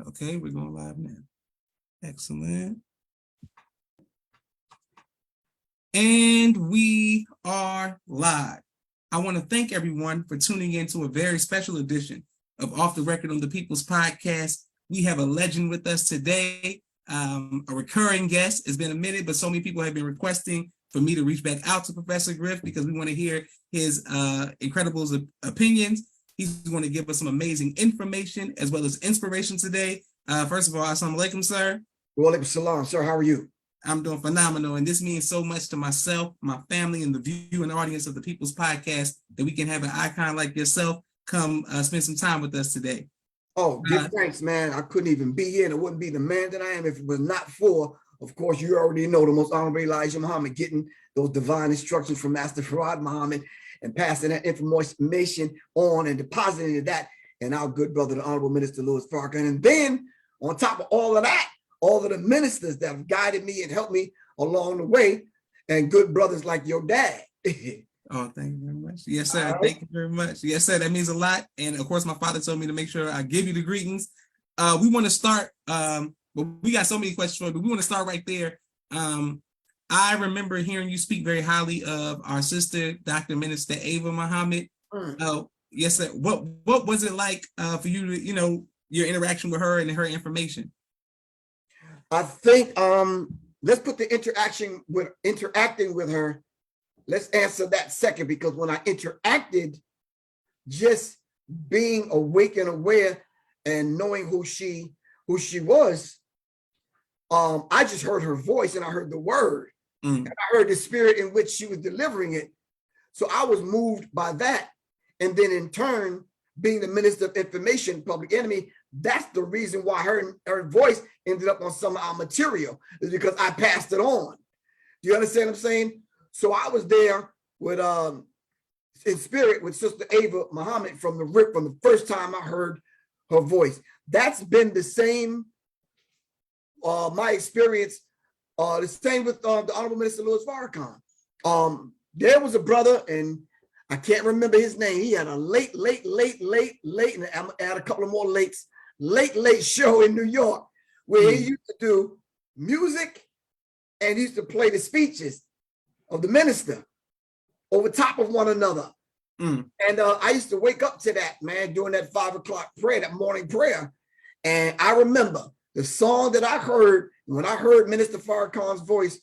Okay, we're going live now. Excellent. And we are live. I want to thank everyone for tuning in to a very special edition of Off the Record on the People's Podcast. We have a legend with us today, a recurring guest. It's been a minute, but so many people have been requesting for me to reach back out to Professor Griff because we want to hear his incredible opinions. He's going to give us some amazing information as well as inspiration today. First of all, assalamu alaikum, sir. Wa alaikum salam, sir. How are you? I'm doing phenomenal, and this means so much to myself, my family, and the viewing audience of the People's Podcast that we can have an icon like yourself come spend some time with us today. Oh, give thanks, man. I couldn't even be here, and I wouldn't be the man that I am if it was not for, of course, you already know, the most honorable Elijah Muhammad getting those divine instructions from Master Farad Muhammad and passing that information on and depositing that, and our good brother, the Honorable Minister Louis Farrakhan. And then, on top of all of that, all of the ministers that have guided me and helped me along the way, and good brothers like your dad. Oh, thank you very much. Yes, sir. Right. Thank you very much. Yes, sir. That means a lot. And of course, my father told me to make sure I give you the greetings. We want to start, but we got so many questions for you, but we want to start right there. I remember hearing you speak very highly of our sister, Dr. Minister Ava Muhammad. Yes, sir. What was it like for you to, your interaction with her and her information? I think let's put the interacting with her. Let's answer that second, because when I interacted, just being awake and aware and knowing who she was, I just heard her voice and I heard the word and I heard the spirit in which she was delivering it. So I was moved by that. And then in turn, being the Minister of Information, Public Enemy, that's the reason why her voice ended up on some of our material, is because I passed it on. Do you understand what I'm saying? So I was there with in spirit with Sister Ava Muhammad from the first time I heard her voice. That's been the same, my experience, the same with the Honorable Minister Louis Farrakhan. There was a brother, and I can't remember his name. He had a late, and I'm add a couple of more late show in New York, where he used to do music and he used to play the speeches of the minister over top of one another. And I used to wake up to that, man, during that 5 o'clock prayer, that morning prayer. And I remember the song that I heard when I heard Minister Farrakhan's voice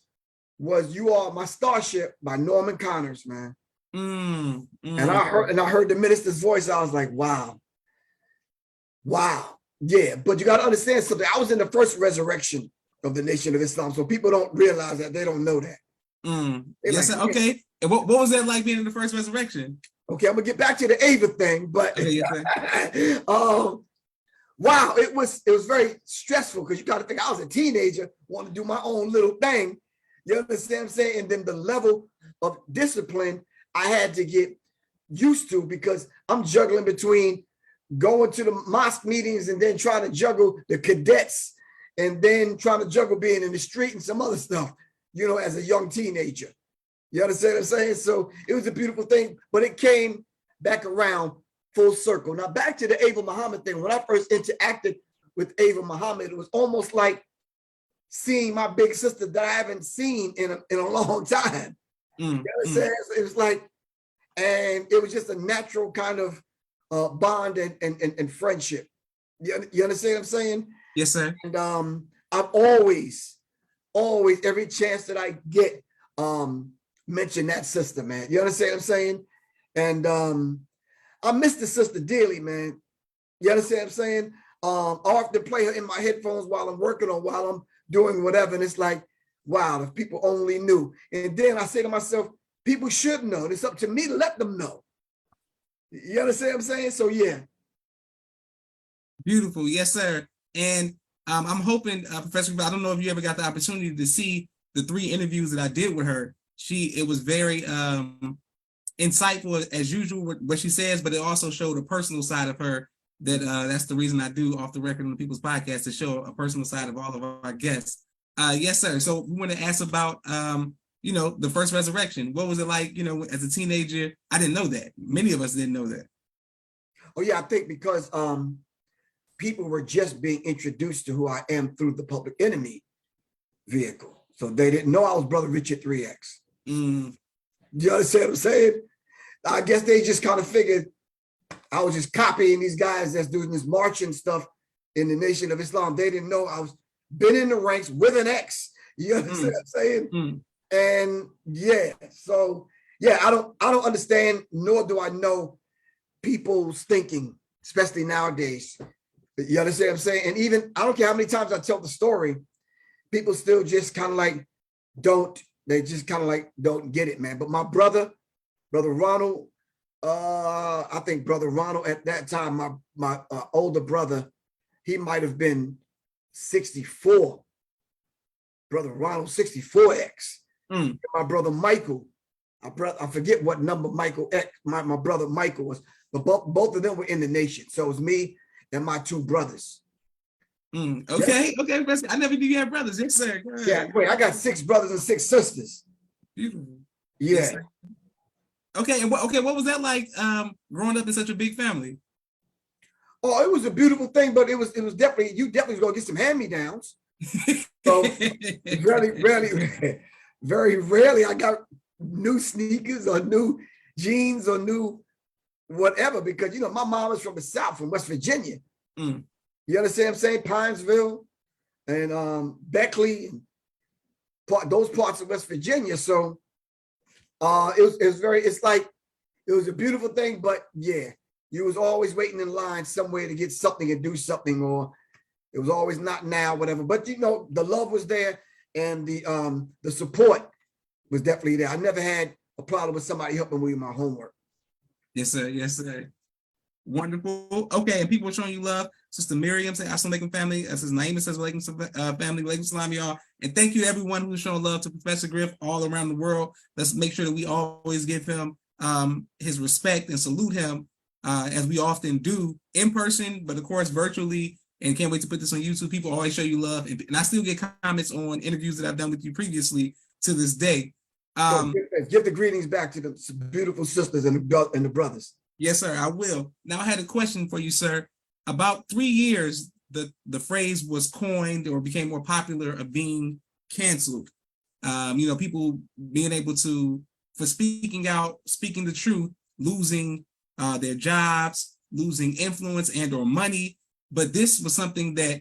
was "You Are My Starship" by Norman Connors, man. And I heard the minister's voice. I was like, wow. Yeah, but you got to understand something. I was in the first resurrection of the Nation of Islam, so people don't realize that. They don't know that. Yes, like, okay. And what was that like being in the first resurrection? Okay, I'm gonna get back to the Ava thing, but wow, it was very stressful, because you got to think I was a teenager, wanting to do my own little thing. You understand what I'm saying? And then the level of discipline I had to get used to, because I'm juggling between going to the mosque meetings and then trying to juggle the cadets and then trying to juggle being in the street and some other stuff, as a young teenager. You understand what I'm saying? So it was a beautiful thing, but it came back around full circle. Now back to the Ava Muhammad thing. When I first interacted with Ava Muhammad, it was almost like seeing my big sister that I haven't seen in a long time. You understand? It was like, and it was just a natural kind of bond and friendship. You understand what I'm saying? Yes, sir. And I've always, every chance that I get, mention that sister, man. You understand what I'm saying? And I miss the sister dearly, man. You understand what I'm saying? I often play her in my headphones while I'm doing whatever. And it's like, wow, if people only knew. And then I say to myself, people should know. It's up to me to let them know. You understand what I'm saying? So yeah. Beautiful. Yes, sir. And I'm hoping, Professor, I don't know if you ever got the opportunity to see the 3 interviews that I did with her. It was very insightful as usual what she says, but it also showed a personal side of her that's the reason I do Off the Record on the People's Podcast, to show a personal side of all of our guests. Yes, sir. So we want to ask about, the first resurrection. What was it like, as a teenager? I didn't know that. Many of us didn't know that. Oh yeah, I think because people were just being introduced to who I am through the Public Enemy vehicle. So they didn't know I was Brother Richard 3X. Mm. You understand what I'm saying? I guess they just kind of figured I was just copying these guys that's doing this marching stuff in the Nation of Islam. They didn't know I was been in the ranks with an X. You understand what I'm saying? Mm. And yeah, so yeah, I don't understand, nor do I know people's thinking, especially nowadays. You understand what I'm saying? And even I don't care how many times I tell the story, people still just kind of like don't get it, man. But my brother Ronald, I think Brother Ronald at that time, my older brother, he might have been 64. Brother Ronald, 64X. Mm. My brother Michael, I forget what number Michael X, my brother Michael was, but both of them were in the Nation. So it was me and my two brothers. Mm. Okay, yeah. Okay. I never knew you had brothers. Yes, sir. Yeah, wait, I got 6 brothers and 6 sisters. Beautiful. Yeah. Yes, okay, and what was that like growing up in such a big family? Oh, it was a beautiful thing, but it was definitely, you definitely was gonna get some hand-me-downs. So very rarely I got new sneakers or new jeans or new whatever, because my mom is from the South, from West Virginia. Mm. You understand what I'm saying? Pinesville and Beckley and those parts of West Virginia. So it was a beautiful thing, but yeah, you was always waiting in line somewhere to get something and do something, or it was always not now, whatever. But the love was there, and the support was definitely there. I never had a problem with somebody helping me with my homework. Yes, sir. Yes, sir. Wonderful. Okay, and people are showing you love. Sister Miriam says, "Assalamu alaikum, family." Sister Naima says, "Walaikum family, walaikum salam, y'all." And thank you, everyone who's showing love to Professor Griff all around the world. Let's make sure that we always give him his respect and salute him, as we often do in person, but of course virtually. And can't wait to put this on YouTube. People always show you love, and I still get comments on interviews that I've done with you previously to this day. So give the greetings back to the beautiful sisters and the brothers. Yes, sir, I will. Now, I had a question for you, sir. About 3 years, the phrase was coined or became more popular of being canceled. People being able to, for speaking out, speaking the truth, losing their jobs, losing influence and or money. But this was something that,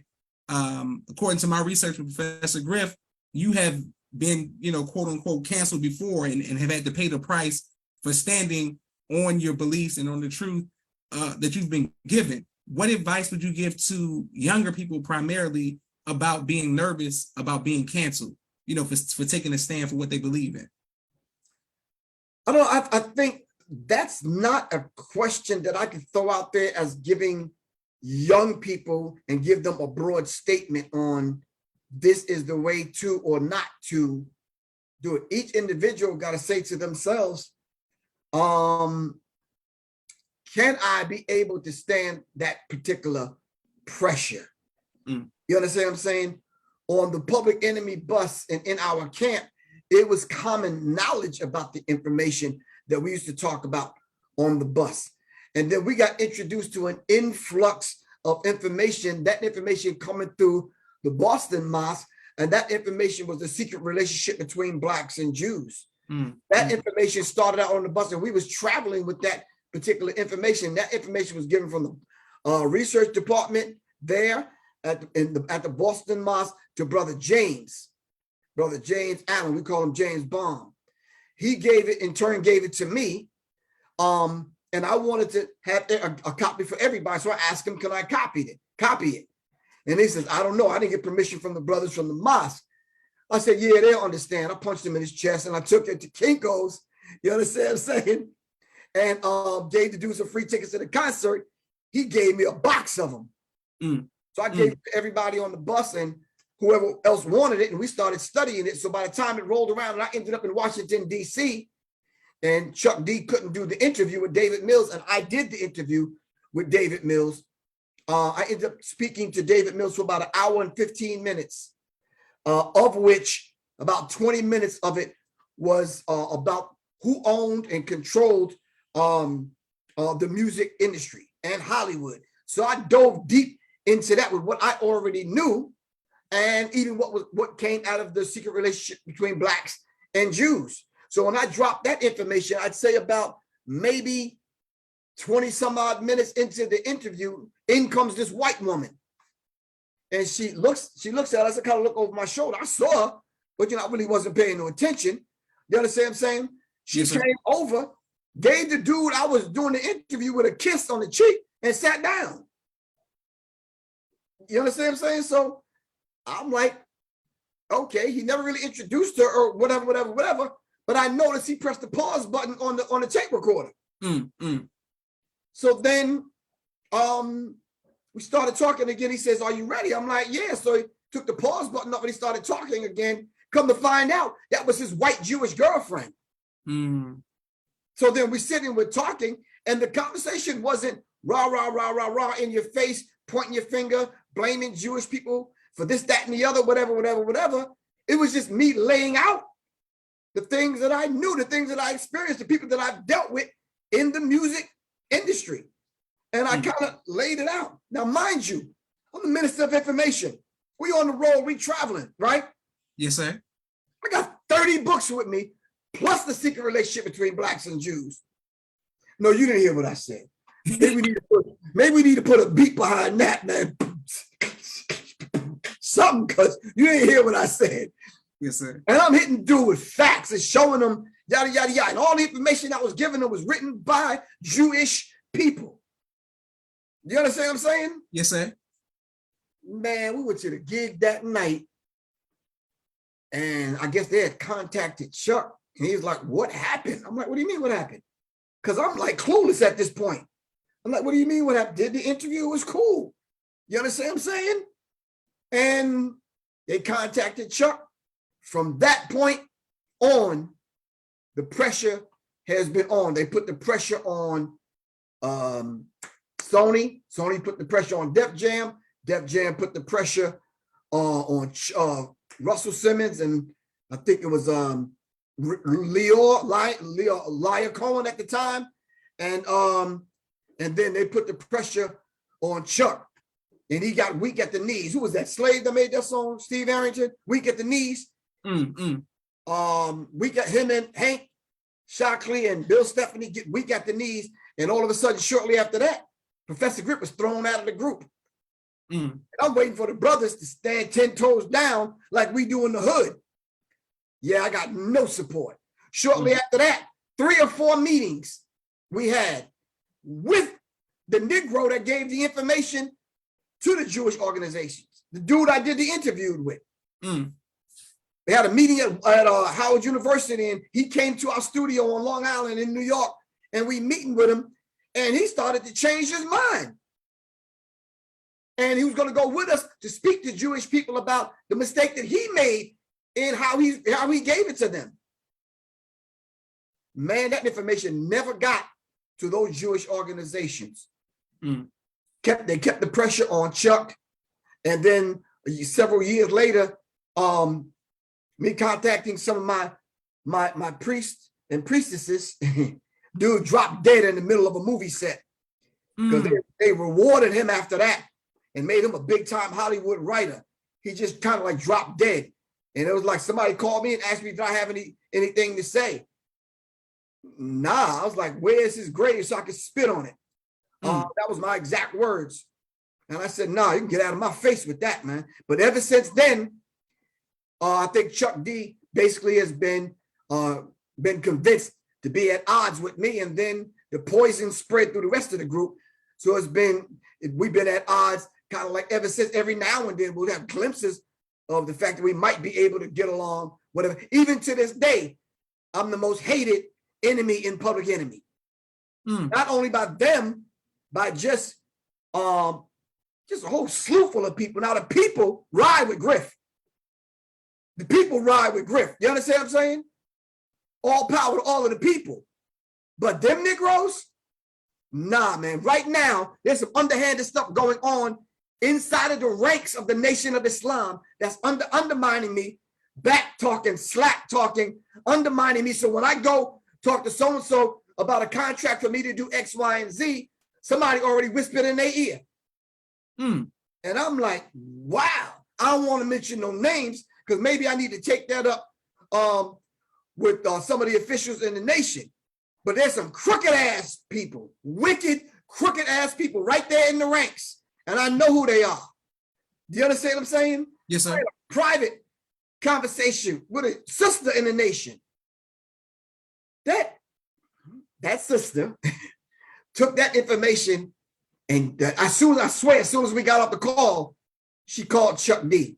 according to my research with Professor Griff, you have been, quote unquote, canceled before and have had to pay the price for standing on your beliefs and on the truth that you've been given. What advice would you give to younger people primarily about being nervous about being canceled, for taking a stand for what they believe in? I think that's not a question that I can throw out there as giving young people and give them a broad statement on this is the way to or not to do it. Each individual got to say to themselves, can I be able to stand that particular pressure? Mm. You understand what I'm saying? On the Public Enemy bus and in our camp, it was common knowledge about the information that we used to talk about on the bus. And then we got introduced to an influx of information, that information coming through the Boston Mosque, and that information was the secret relationship between Blacks and Jews. That information started out on the bus, and we was traveling with that particular information. That information was given from the research department there at the Boston Mosque to Brother James Allen. We call him James Bond. He gave it, in turn, gave it to me. And I wanted to have a copy for everybody. So I asked him, can I copy it? And he says, I don't know. I didn't get permission from the brothers from the mosque. I said, yeah, they'll understand. I punched him in his chest and I took it to Kinko's. You understand what I'm saying? And gave the dude some free tickets to the concert. He gave me a box of them. So I gave it to everybody on the bus and whoever else wanted it. And we started studying it. So by the time it rolled around and I ended up in Washington, D.C., and Chuck D couldn't do the interview with David Mills, and I did the interview with David Mills. I ended up speaking to David Mills for about 1 hour and 15 minutes, of which about 20 minutes of it was about who owned and controlled the music industry and Hollywood. So I dove deep into that with what I already knew, and even what came out of the secret relationship between blacks and Jews. So when I dropped that information, I'd say about maybe 20 some odd minutes into the interview, in comes this white woman. And she looks at us, I kind of look over my shoulder. I saw her, but I really wasn't paying no attention. You understand what I'm saying? She came over, gave the dude I was doing the interview with a kiss on the cheek and sat down. You understand what I'm saying? So I'm like, okay, he never really introduced her or whatever. But I noticed he pressed the pause button on the tape recorder. So then we started talking again. He says, "Are you ready?" I'm like, "Yeah." So he took the pause button up and he started talking again. Come to find out, that was his white Jewish girlfriend. So then we're sitting, we're talking, and the conversation wasn't rah, rah, rah, rah, rah in your face, pointing your finger, blaming Jewish people for this, that, and the other, whatever. It was just me laying out the things that I knew, the things that I experienced, the people that I've dealt with in the music industry. And I kind of laid it out. Now, mind you, I'm the Minister of Information. We on the road, we traveling, right? Yes, sir. I got 30 books with me, plus the secret relationship between blacks and Jews. No, you didn't hear what I said. Maybe we need to put a beat behind that, man. Something, because you didn't hear what I said. Yes, sir. And I'm hitting dude with facts and showing them yada, yada, yada. And all the information that was given them was written by Jewish people. You understand what I'm saying? Yes, sir. Man, we went to the gig that night. And I guess they had contacted Chuck. And he was like, "What happened?" I'm like, "What do you mean what happened?" Because I'm like clueless at this point. I'm like, "What do you mean what happened?" Did the interview? It was cool. You understand what I'm saying? And they contacted Chuck. From that point on, the pressure has been on. They put the pressure on Sony. Sony put the pressure on Def Jam. Def Jam put the pressure on Russell Simmons, and I think it was Leo Cohen at the time, and then they put the pressure on Chuck, and he got weak at the knees. Who was that? Slave that made that song? Steve Arrington. Weak at the knees. We got him and Hank Shockley and Bill Stephanie get weak at the knees, and all of a sudden, shortly after that, Professor Griff was thrown out of the group. And I'm waiting for the brothers to stand 10 toes down like we do in the hood. Yeah, I got no support. Shortly after that, 3 or 4 meetings we had with the Negro that gave the information to the Jewish organizations, the dude I did the interview with. They had a meeting at Howard University, and he came to our studio on Long Island in New York, and we meeting with him, and he started to change his mind. And he was going to go with us to speak to Jewish people about the mistake that he made in how he gave it to them. Man, that information never got to those Jewish organizations. They kept the pressure on Chuck. And then several years later, me contacting some of my priests and priestesses, dude dropped dead in the middle of a movie set. Because they rewarded him after that and made him a big-time Hollywood writer. He just kind of like dropped dead. And it was like somebody called me and asked me, did I have anything to say? Nah, I was like, where's his grave so I could spit on it? That was my exact words. And I said, nah, you can get out of my face with that, man. But ever since then, I think Chuck D basically has been convinced to be at odds with me. And then the poison spread through the rest of the group. So we've been at odds kind of like ever since. Every now and then we'll have glimpses of the fact that we might be able to get along, whatever. Even to this day, I'm the most hated enemy in Public Enemy. Not only by them, by just a whole slew full of people. Now the people ride with Griff. The people ride with Griff. You understand what I'm saying? All power to all of the people. But them Negroes, nah, man. Right now, there's some underhanded stuff going on inside of the ranks of the Nation of Islam that's undermining me, back talking, slack talking, undermining me. So when I go talk to so-and-so about a contract for me to do X, Y, and Z, somebody already whispered in their ear. And I'm like, wow, I don't want to mention no names because maybe I need to take that up with some of the officials in the nation. But there's some crooked ass people, wicked, crooked ass people right there in the ranks. And I know who they are. Do you understand what I'm saying? Yes, sir. I had a private conversation with a sister in the nation. That sister took that information, and as soon as we got off the call, she called Chuck D.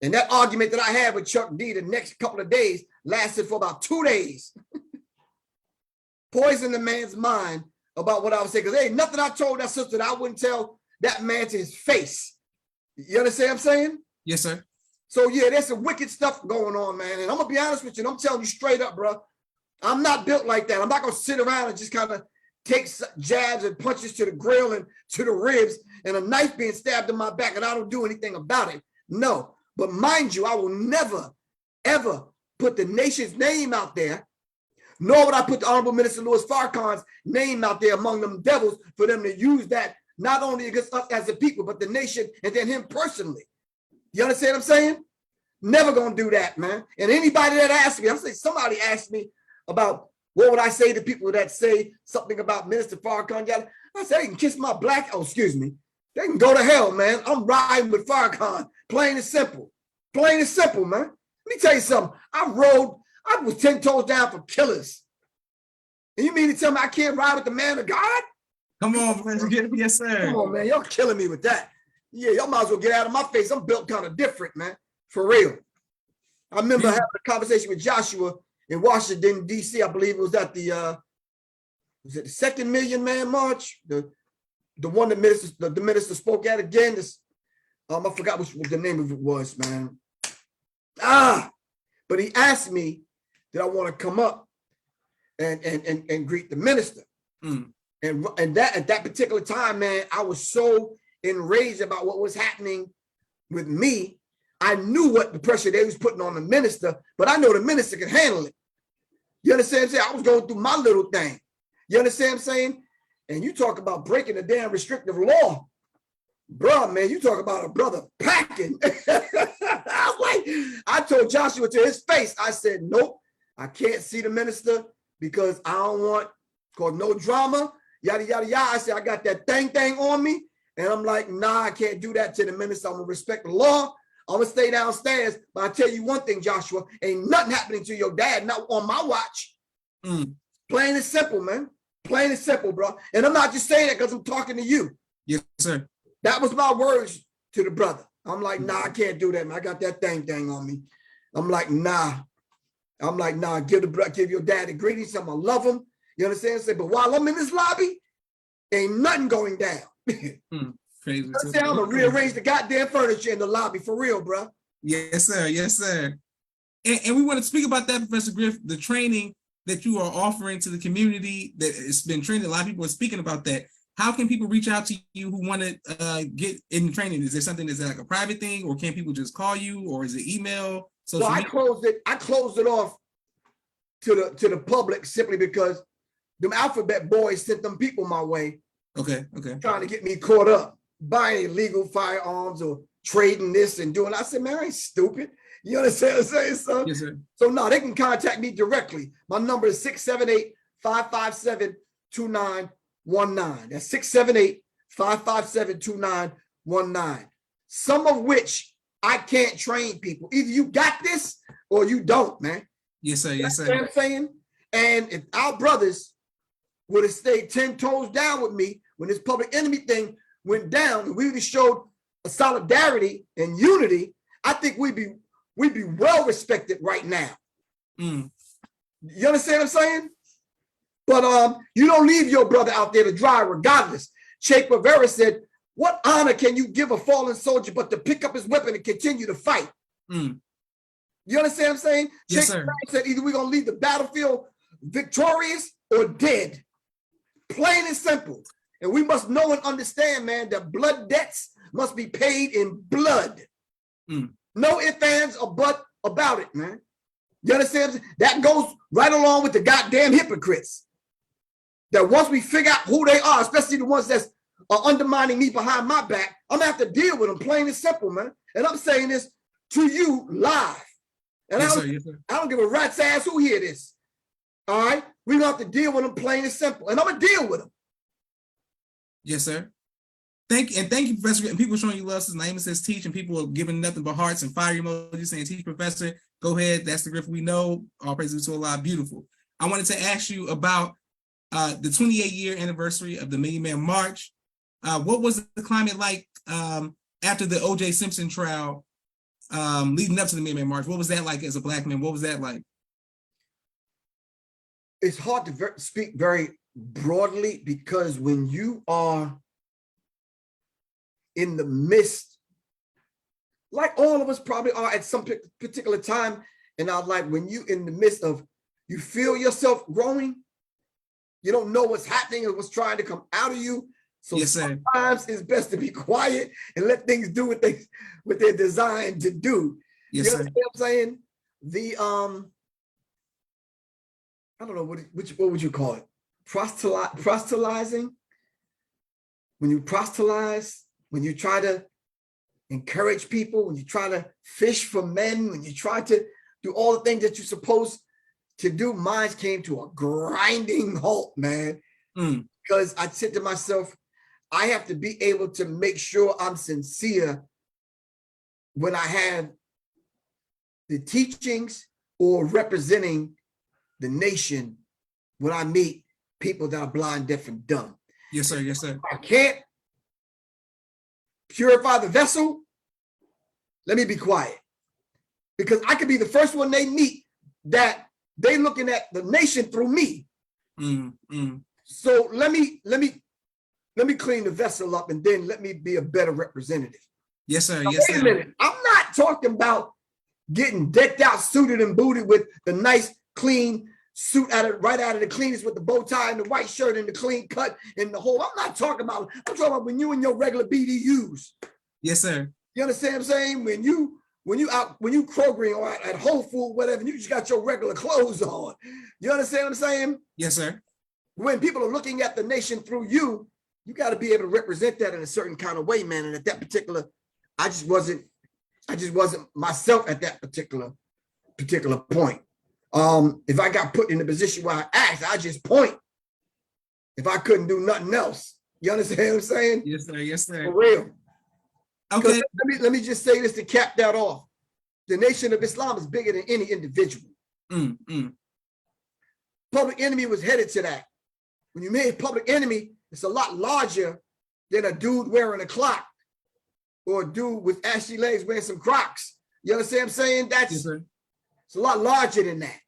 And that argument that I had with Chuck D the next couple of days lasted for about 2 days. Poisoned the man's mind about what I was saying. Because there ain't nothing I told that sister that I wouldn't tell that man to his face. You understand what I'm saying? Yes, sir. So yeah, there's some wicked stuff going on, man. And I'm gonna be honest with you, and I'm telling you straight up, bro. I'm not built like that. I'm not gonna sit around and just kind of take jabs and punches to the grill and to the ribs and a knife being stabbed in my back and I don't do anything about it. No, but mind you, I will never, ever put the nation's name out there, nor would I put the Honorable Minister Louis Farrakhan's name out there among them devils for them to use that not only against us as a people, but the nation and then him personally. You understand what I'm saying? Never gonna do that, man. And anybody that asks me, I'm saying somebody asked me about what would I say to people that say something about Minister Farrakhan? I said, they can kiss my black, excuse me. They can go to hell, man. I'm riding with Farrakhan, plain and simple. Plain and simple, man. Let me tell you something. I was 10 toes down for killers. And you mean to tell me I can't ride with the man of God? Come on, Professor Griff. Yes, sir. Come on, man. Y'all killing me with that. Yeah, y'all might as well get out of my face. I'm built kind of different, man. For real. I remember having a conversation with Joshua in Washington, D.C. I believe it was at the second Million Man March? The one that the minister spoke at again. I forgot what the name of it was, man. But he asked me, did I want to come up and greet the minister? Mm. And that at that particular time, man, I was so enraged about what was happening with me. I knew what the pressure they was putting on the minister, but I know the minister can handle it. You understand what I'm saying? I was going through my little thing. You understand what I'm saying? And you talk about breaking the damn restrictive law. Bro, man, you talk about a brother packing. I told Joshua to his face, I said, nope, I can't see the minister because I don't want, cause no drama, yada, yada, yada. I said, I got that thing on me. And I'm like, nah, I can't do that to the minister. I'm gonna respect the law. I'm gonna stay downstairs. But I tell you one thing, Joshua, ain't nothing happening to your dad, not on my watch. Mm. Plain and simple, man. Plain and simple, bro. And I'm not just saying that because I'm talking to you. Yes, sir. That was my words to the brother. I'm like, nah, I can't do that, man. I got that thing on me. I'm like, nah. Give your dad a greetings. I'm gonna love him. You understand? Say, but while I'm in this lobby, ain't nothing going down. Crazy. I'm gonna rearrange the goddamn furniture in the lobby for real, bro. Yes, sir. Yes, sir. And we want to speak about that, Professor Griff, the training that you are offering to the community that it's been trained. A lot of people are speaking about that. How can people reach out to you who want to get in training? Is there something that's like a private thing, or can people just call you, or is it email? So I closed it off to the public simply because them alphabet boys sent them people my way. Okay. Trying to get me caught up buying illegal firearms or trading this and doing. I said, man, I ain't stupid. You understand what I'm saying, son? Yes, sir. So no, they can contact me directly. My number is 678-557-2919. That's 678-557-2919. Some of which I can't train people. Either you got this or you don't, man. Yes, sir. Yes, sir. You know what I'm saying? And if our brothers would have stayed 10 toes down with me when this public enemy thing went down, and we would have showed a solidarity and unity, I think we'd be well respected right now. Mm. You understand what I'm saying? But you don't leave your brother out there to dry regardless. Che Guevara said, what honor can you give a fallen soldier but to pick up his weapon and continue to fight? Mm. You understand what I'm saying? Yes, Che sir. Guevara said, either we're going to leave the battlefield victorious or dead. Plain and simple. And we must know and understand, man, that blood debts must be paid in blood. Mm. No ifs, ands, or buts about it, man. You understand? That goes right along with the goddamn hypocrites. That once we figure out who they are, especially the ones that's are undermining me behind my back, I'm gonna have to deal with them, plain and simple, man. And I'm saying this to you live. And Yes, sir. Yes, sir. I don't give a rat's ass who hear this. All right, we're gonna have to deal with them, plain and simple. And I'm gonna deal with them. Yes, sir. Thank you, Professor. And people showing you love. His name says teach, and people are giving nothing but hearts and fire emojis saying teach, Professor. Go ahead. That's the Griff we know. All praises to Allah. Beautiful. I wanted to ask you about the 28-year anniversary of the Million Man March. What was the climate like after the O.J. Simpson trial, leading up to the Million Man March? What was that like as a Black man? What was that like? It's hard to speak very broadly because when you are in the midst, like all of us probably are at some particular time in our life, when you in the midst of, you feel yourself growing, you don't know what's happening or what's trying to come out of you. So yes, sometimes it's best to be quiet and let things do what they're designed to do. Yes, you know what I'm saying? The I don't know what would you call it? Proselytizing. When you proselytize, when you try to encourage people, when you try to fish for men, when you try to do all the things that you're supposed to do, mine came to a grinding halt, man. Because I said to myself, I have to be able to make sure I'm sincere when I have the teachings or representing the nation when I meet people that are blind, deaf, and dumb. Yes, sir. Yes, sir. I can't purify the vessel. Let me be quiet. Because I could be the first one they meet that they looking at the nation through me. So let me clean the vessel up and then let me be a better representative. Yes, sir. Now, yes, wait sir. a minute. I'm not talking about getting decked out, suited and booted with the nice, clean suit right out of the cleanest with the bow tie and the white shirt and the clean cut and the whole. I'm not talking about, I'm talking about when you in your regular BDUs. Yes, sir. You understand what I'm saying? When you Krogering or at Whole Foods, whatever, and you just got your regular clothes on. You understand what I'm saying? Yes, sir. When people are looking at the nation through you, you got to be able to represent that in a certain kind of way, man. And at that particular, I just wasn't myself at that particular point. If I got put in a position where I asked, I just point. If I couldn't do nothing else, you understand what I'm saying? Yes, sir. Yes, sir. For real. Okay. Let me just say this to cap that off. The Nation of Islam is bigger than any individual. Public Enemy was headed to that. When you made Public Enemy, it's a lot larger than a dude wearing a clock or a dude with ashy legs wearing some Crocs. You understand what I'm saying? It's a lot larger than that.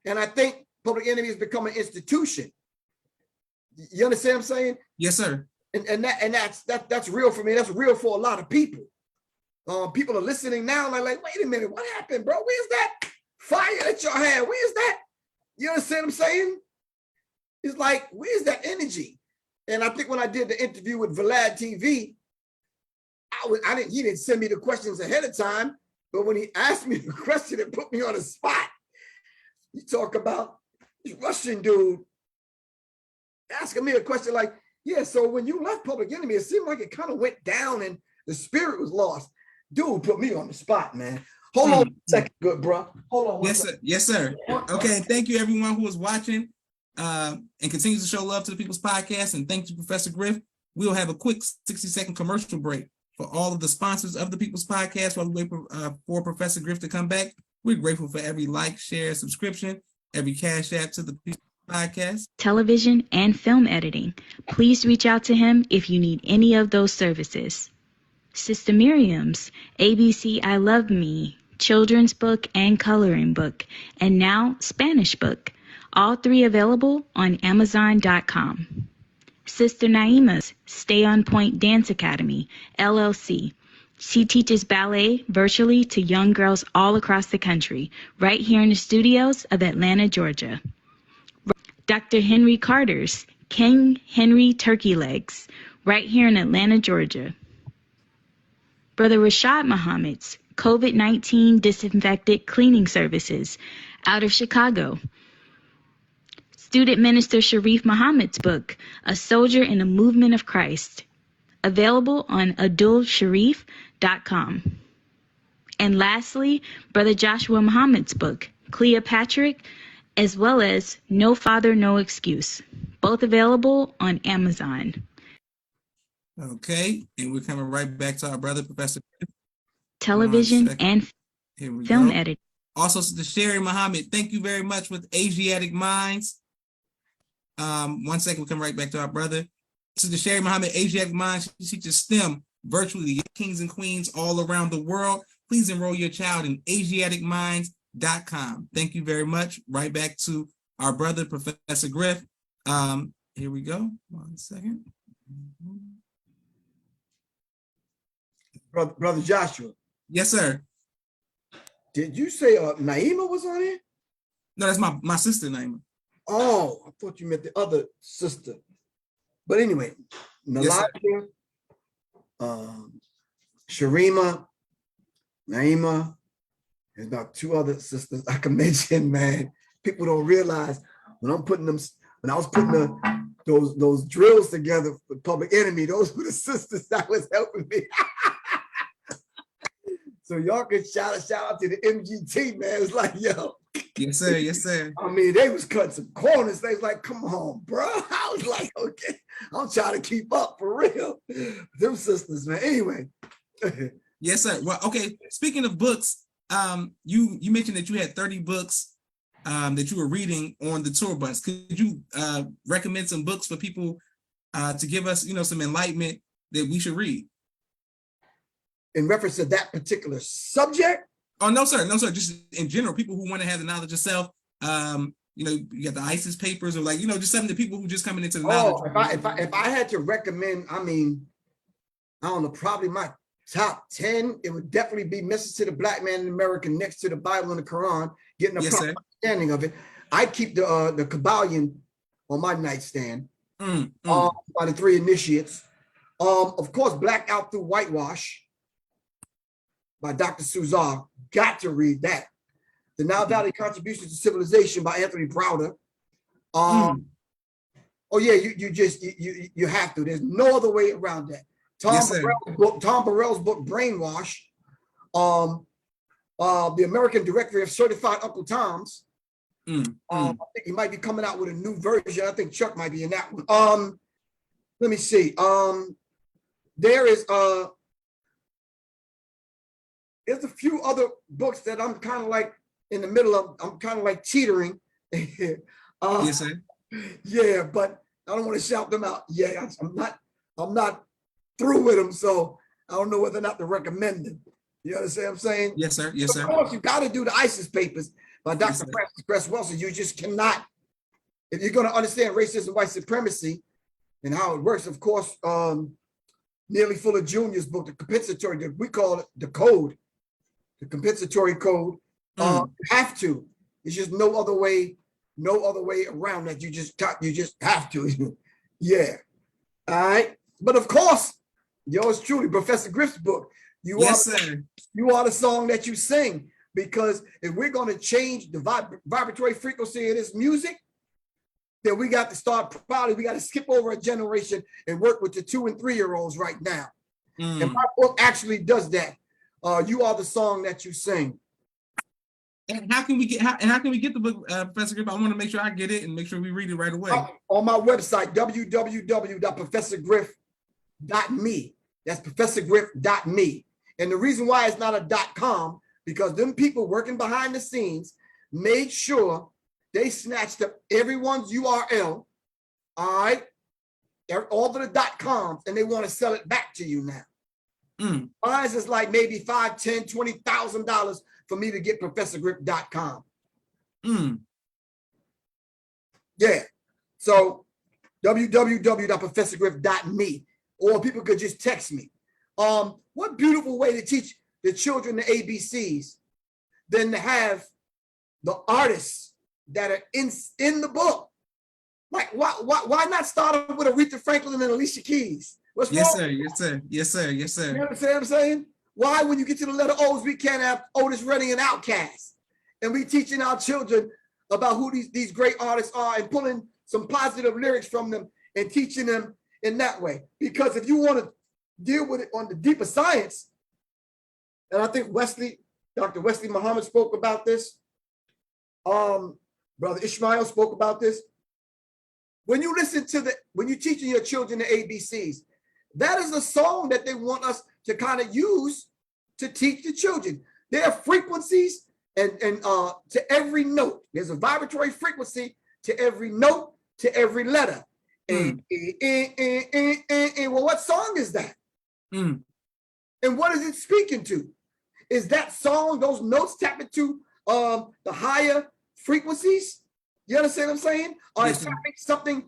And I think Public Enemy has become an institution. You understand what I'm saying? Yes, sir. And that's real for me. That's real for a lot of people. People are listening now like, wait a minute, what happened, bro? Where's that fire that y'all had? Where's that? You understand what I'm saying? It's like, where's that energy? And I think when I did the interview with Vlad TV, he didn't send me the questions ahead of time, but when he asked me the question, it put me on the spot. You talk about this Russian dude asking me a question like, yeah, so when you left Public Enemy, it seemed like it kind of went down and the spirit was lost. Dude put me on the spot, man. Hold on a second, good bro. Hold on. Yes, sir. Yes, sir. Okay, thank you everyone who was watching and continues to show love to the People's Podcast. And thank you, Professor Griff. We'll have a quick 60-second commercial break for all of the sponsors of the People's Podcast while we wait for Professor Griff to come back. We're grateful for every like, share, subscription, every cash app to the People's Podcast. Television and film editing. Please reach out to him if you need any of those services. Sister Miriam's ABC I Love Me, children's book and coloring book, and now Spanish book. All three available on Amazon.com. Sister Naima's Stay on Point Dance Academy, LLC. She teaches ballet virtually to young girls all across the country, right here in the studios of Atlanta, Georgia. Dr. Henry Carter's King Henry Turkey Legs, right here in Atlanta, Georgia. Brother Rashad Muhammad's COVID-19 disinfected cleaning services out of Chicago. Student Minister Sharif Muhammad's book, A Soldier in the Movement of Christ, available on adulsharif.com. And lastly, Brother Joshua Muhammad's book, Cleopatra, as well as No Father, No Excuse, both available on Amazon. Okay, and we're coming right back to our brother, Professor. Television and film editing. Also, to Sherry Muhammad, thank you very much with Asiatic Minds. 1 second, we'll come right back to our brother. This is the Sherry Muhammad, Asiatic Minds. She teaches STEM virtually, kings and queens all around the world. Please enroll your child in AsiaticMinds.com. Thank you very much. Right back to our brother, Professor Griff. Here we go. 1 second. Brother Joshua. Yes, sir. Did you say Naima was on it? No, that's my sister, Naima. Oh, I thought you meant the other sister. But anyway, Nalaja, Sharima, Naima, there's about 2 other sisters I can mention, man. People don't realize when I was putting those drills together for Public Enemy, those were the sisters that was helping me. So y'all can shout out to the MGT, man. It's like, yo. Yes, sir. Yes, sir. I mean, they was cutting some corners. They was like, come on, bro. I was like, okay, I'm trying to keep up for real. Them sisters, man. Anyway. Yes, sir. Well, okay. Speaking of books, you mentioned that you had 30 books that you were reading on the tour bus. Could you recommend some books for people to give us, some enlightenment that we should read? In reference to that particular subject? Oh, no, sir. No, sir. Just in general, people who want to have the knowledge of self. You got the ISIS papers, or just something to people who just coming into the knowledge. If I had to recommend, I don't know, probably my top 10, it would definitely be Message to the Black Man in America next to the Bible and the Quran, getting a proper understanding of it. I'd keep the Kabbalion on my nightstand by the 3 initiates. Of course, Black Out Through Whitewash by Dr. Suzar. Got to read that. The Nile Valley Contributions to Civilization by Anthony Browder. Oh yeah, you have to. There's no other way around that. Tom Burrell's book Brainwash. The American Directory of Certified Uncle Toms. I think he might be coming out with a new version. I think Chuck might be in that one. Let me see. There's a few other books that I'm kind of like in the middle of. I'm kind of like teetering. Yes, sir. Yeah, but I don't want to shout them out. Yeah, I'm not through with them, so I don't know whether or not to recommend them. You understand what I'm saying? Yes, sir. Yes, sir. Of course, you got to do the ISIS papers by Dr. Francis Cress Welsing. You just cannot, if you're going to understand racism, white supremacy, and how it works. Of course, Nearly Fuller Jr.'s book, The Compensatory, we call it the Code. The compensatory code. You have to. It's just no other way around that. You just have to. Yeah. All right. But of course, yours truly, Professor Griff's book. You are the song that you sing. Because if we're going to change the vibratory frequency of this music, then we got to start we got to skip over a generation and work with the 2- and 3-year-olds right now. And my book actually does that. You are the song that you sing. And how can we get the book, Professor Griff? I want to make sure I get it and make sure we read it right away. On my website, www.professorgriff.me. That's professorgriff.me. And the reason why it's not a .com, because them people working behind the scenes made sure they snatched up everyone's URL, all right, all of the .coms, and they want to sell it back to you now. Mine is like maybe $5,000, $10,000, $20,000 for me to get professorgrip.com. Yeah. So www.professorgrip.me, or people could just text me. What beautiful way to teach the children the ABCs than to have the artists that are in the book. Like, why not start off with Aretha Franklin and Alicia Keys? What's wrong? Yes, sir. Yes, sir. Yes, sir. Yes, sir. You understand what I'm saying? Why, when you get to the letter O's, we can't have Otis Redding and Outkast? And we teaching our children about who these great artists are and pulling some positive lyrics from them and teaching them in that way. Because if you want to deal with it on the deeper science, and I think Dr. Wesley Muhammad spoke about this, Brother Ishmael spoke about this. When you when you're teaching your children the ABCs, that is a song that they want us to kind of use to teach the children. There are frequencies and to every note. There's a vibratory frequency to every note, to every letter. Well, what song is that? And what is it speaking to? Is that song, those notes tap into the higher frequencies? You understand what I'm saying? Or yes, tapping something,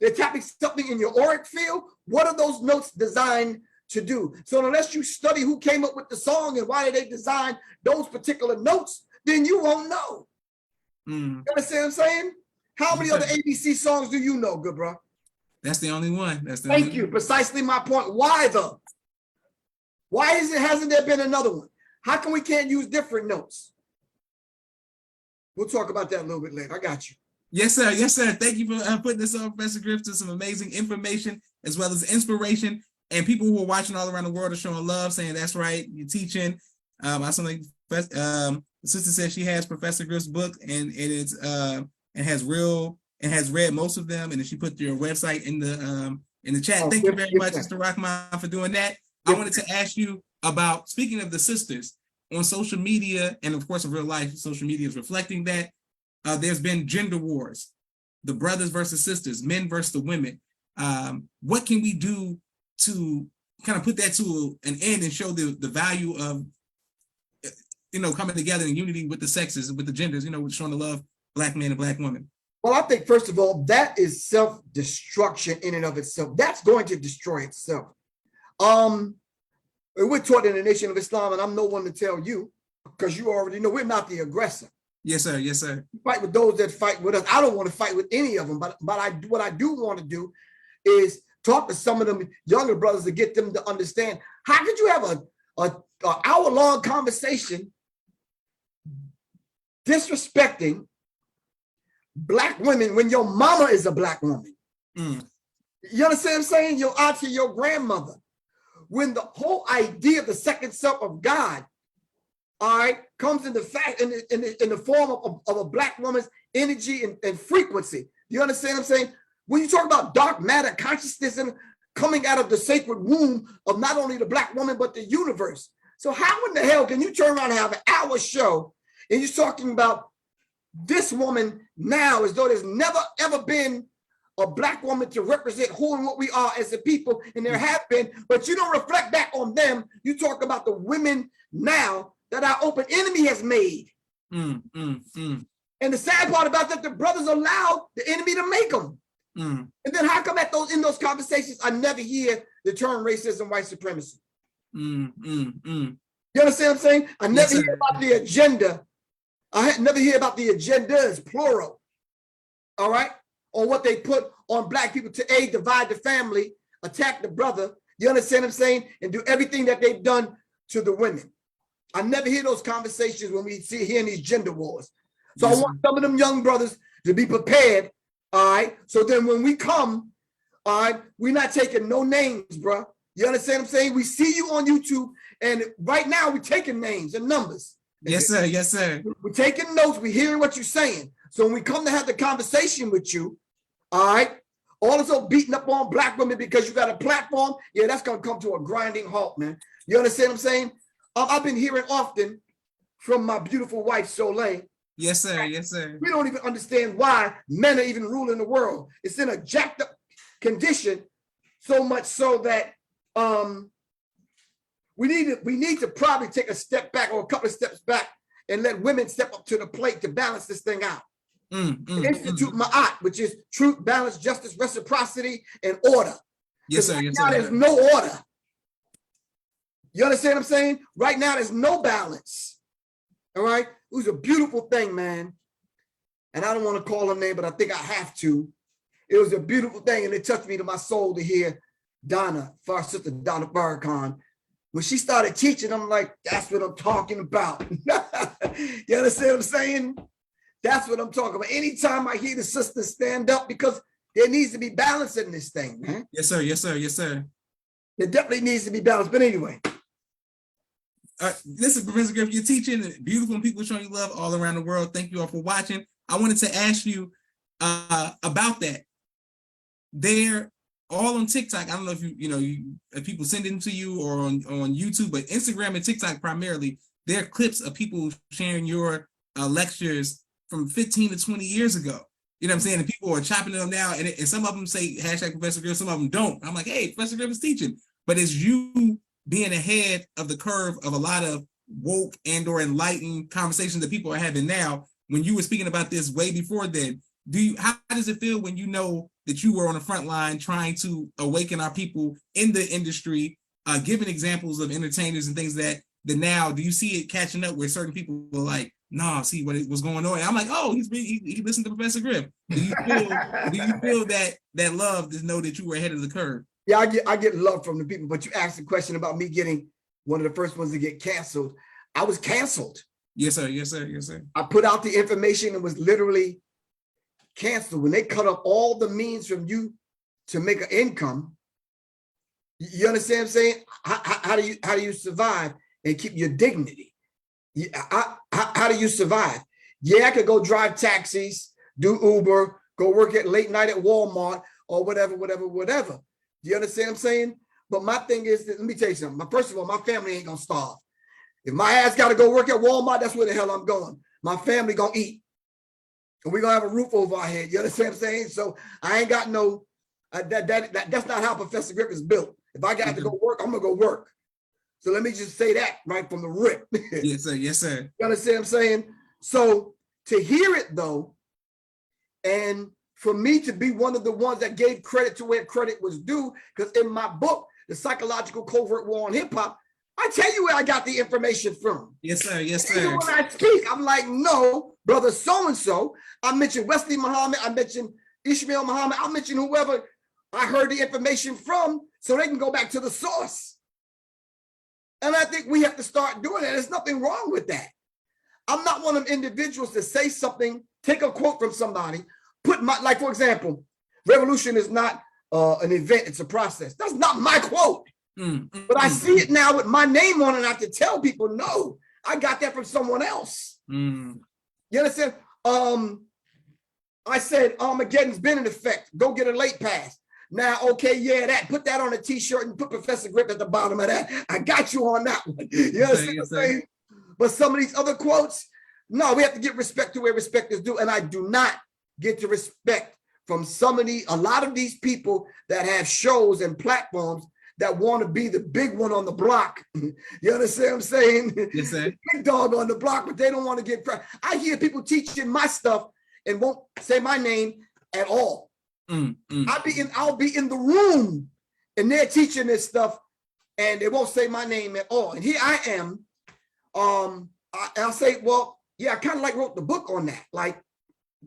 they're tapping something in your auric field. What are those notes designed to do? So unless you study who came up with the song and why did they design those particular notes, then you won't know. You understand what I'm saying? How many other ABC songs do you know, good bro? That's the only one. Thank you. Precisely my point. Why though? Why hasn't there been another one? How come we can't use different notes? We'll talk about that a little bit later. I got you. Yes, sir. Yes, sir. Thank you for putting this on, Professor Griff, to some amazing information as well as inspiration. And people who are watching all around the world are showing love, saying that's right, you're teaching. I saw like the sister said she has Professor Griff's book, and has read most of them, and then she put your website in the chat. Thank you very much, Mr. Rahman, for doing that. I wanted to ask you about, speaking of the sisters on social media, and of course in real life, social media is reflecting that. There's been gender wars, the brothers versus sisters, men versus the women. What can we do to kind of put that to an end and show the value of, coming together in unity with the sexes, with the genders, showing the love, Black man and Black woman? Well, I think, first of all, that is self-destruction in and of itself. That's going to destroy itself. We're taught in the Nation of Islam, and I'm no one to tell you, because you already know we're not the aggressor. Yes, sir. Yes, sir. We fight with those that fight with us. I don't want to fight with any of them, but what I do want to do is talk to some of them younger brothers to get them to understand, how could you have a hour-long conversation disrespecting Black women when your mama is a Black woman? You understand what I'm saying? Your auntie, your grandmother. When the whole idea of the second self of God, all right, comes in the form of a Black woman's energy and frequency. You understand what I'm saying? When you talk about dark matter consciousness and coming out of the sacred womb of not only the Black woman, but the universe. So how in the hell can you turn around and have an hour show and you're talking about this woman now as though there's never, ever been a Black woman to represent who and what we are as a people, and there have been, but you don't reflect back on them. You talk about the women now that our open enemy has made. And the sad part about that, the brothers allowed the enemy to make them. And then how come in those conversations, I never hear the term racism, white supremacy? You understand what I'm saying? I never hear about the agenda. I never hear about the agendas, plural. All right? Or what they put on Black people to divide the family, attack the brother. You understand what I'm saying? And do everything that they've done to the women. I never hear those conversations when we hearing these gender wars. So I want some of them young brothers to be prepared. All right. So then when we come, all right, we're not taking no names, bro. You understand what I'm saying? We see you on YouTube, and right now we're taking names and numbers. Yes, sir. Yes, sir. We're taking notes. We're hearing what you're saying. So when we come to have the conversation with you, all right, all this old beating up on Black women because you got a platform, yeah, that's going to come to a grinding halt, man. You understand what I'm saying? I've been hearing often from my beautiful wife, Soleil. Yes, sir. Yes, sir. We don't even understand why men are even ruling the world. It's in a jacked up condition, so much so that we need to probably take a step back or a couple of steps back and let women step up to the plate to balance this thing out. Institute Ma'at, which is truth, balance, justice, reciprocity, and order. Yes, sir. Yes, sir. Now there's no order. You understand what I'm saying? Right now there's no balance. All right? It was a beautiful thing, man. And I don't want to call her name, but I think I have to. It was a beautiful thing, and it touched me to my soul to hear sister Donna Farrakhan. When she started teaching, I'm like, that's what I'm talking about. You understand what I'm saying? That's what I'm talking about. Anytime I hear the sisters stand up, because there needs to be balance in this thing, man. Yes, sir. Yes, sir. Yes, sir. There definitely needs to be balance. But anyway. Listen, Professor Griff, you're teaching beautiful and people showing you love all around the world. Thank you all for watching. I wanted to ask you about that. They're all on TikTok. I don't know if if people send them to you or on YouTube, but Instagram and TikTok primarily, they're clips of people sharing your lectures from 15 to 20 years ago. You know what I'm saying? And people are chopping them now, and some of them say hashtag Professor Griff, some of them don't. I'm like, hey, Professor Griff is teaching. But it's you being ahead of the curve of a lot of woke and or enlightened conversations that people are having now. When you were speaking about this way before then, how does it feel when you know that you were on the front line trying to awaken our people in the industry, giving examples of entertainers and things that now, do you see it catching up where certain people are like, nah, see what's going on? And I'm like, oh, he listened to Professor Griff. Do you feel that love to know that you were ahead of the curve? Yeah, I get love from the people, but you asked a question about me getting one of the first ones to get canceled. I was canceled. Yes, sir. Yes, sir. Yes, sir. I put out the information and was literally canceled. When they cut off all the means from you to make an income, you understand what I'm saying? How do you survive and keep your dignity? How do you survive? Yeah, I could go drive taxis, do Uber, go work at late night at Walmart or whatever. Do you understand what I'm saying? But my thing is, let me tell you something. First of all, my family ain't gonna starve. If my ass got to go work at Walmart, that's where the hell I'm going. My family gonna eat. And we're gonna have a roof over our head. You understand what I'm saying? So I ain't got no, that's not how Professor Griff is built. If I got to go work, I'm gonna go work. So let me just say that right from the rip. Yes, sir. Yes, sir. You understand what I'm saying? So to hear it though, and for me to be one of the ones that gave credit to where credit was due, because in my book, The Psychological Covert War on Hip Hop, I tell you where I got the information from. Yes, sir. Yes, sir. Even when I speak, I'm like, no, brother so-and-so. I mentioned Wesley Muhammad. I mentioned Ishmael Muhammad. I mentioned whoever I heard the information from so they can go back to the source. And I think we have to start doing that. There's nothing wrong with that. I'm not one of them individuals to say something, take a quote from somebody, like, for example, revolution is not an event, it's a process. That's not my quote. But I see it now with my name on it, and I have to tell people, no, I got that from someone else. You understand? I said Armageddon's been in effect. Go get a late pass. Now, okay, yeah, put that on a t-shirt and put Professor Griff at the bottom of that. I got you on that one. You understand what I'm saying? But some of these other quotes, no, we have to give respect to where respect is due. And I do not get to respect from a lot of these people that have shows and platforms that want to be the big one on the block. You understand what I'm saying? Yes, sir. Big dog on the block, but they don't want to get credit. I hear people teaching my stuff and won't say my name at all. I'll be in the room and they're teaching this stuff and they won't say my name at all. And here I am. I'll say, well, yeah, I kind of like wrote the book on that. Like,